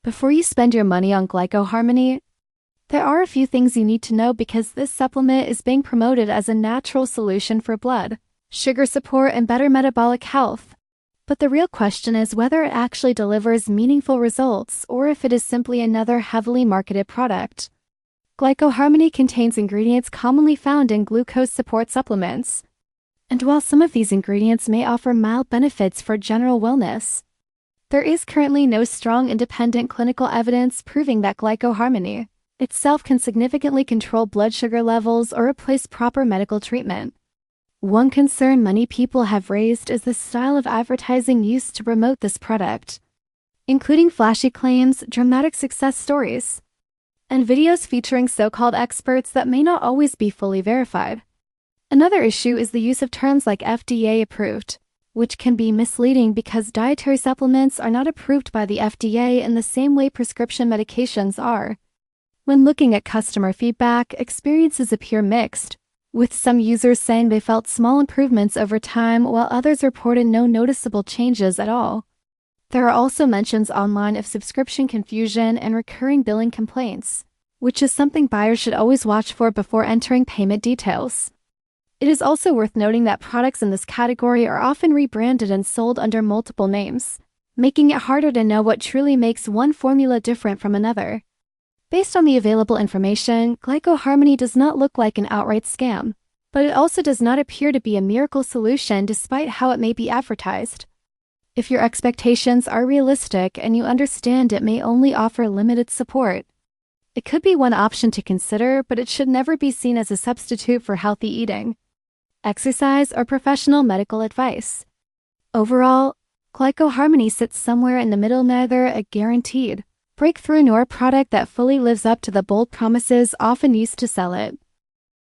Before you spend your money on Glyco Harmony, there are a few things you need to know because this supplement is being promoted as a natural solution for blood, sugar support, and better metabolic health. But the real question is whether it actually delivers meaningful results or if it is simply another heavily marketed product. Glyco Harmony contains ingredients commonly found in glucose support supplements. And while some of these ingredients may offer mild benefits for general wellness, there is currently no strong independent clinical evidence proving that Glyco Harmony itself can significantly control blood sugar levels or replace proper medical treatment. One concern many people have raised is the style of advertising used to promote this product, including flashy claims, dramatic success stories, and videos featuring so-called experts that may not always be fully verified. Another issue is the use of terms like FDA approved, which can be misleading because dietary supplements are not approved by the FDA in the same way prescription medications are. When looking at customer feedback, experiences appear mixed, with some users saying they felt small improvements over time while others reported no noticeable changes at all. There are also mentions online of subscription confusion and recurring billing complaints, which is something buyers should always watch for before entering payment details. It is also worth noting that products in this category are often rebranded and sold under multiple names, making it harder to know what truly makes one formula different from another. Based on the available information, Glyco Harmony does not look like an outright scam, but it also does not appear to be a miracle solution despite how it may be advertised. If your expectations are realistic and you understand it may only offer limited support, it could be one option to consider, but it should never be seen as a substitute for healthy eating, exercise, or professional medical advice. Overall, Glyco Harmony sits somewhere in the middle, neither a guaranteed breakthrough nor a product that fully lives up to the bold promises often used to sell it.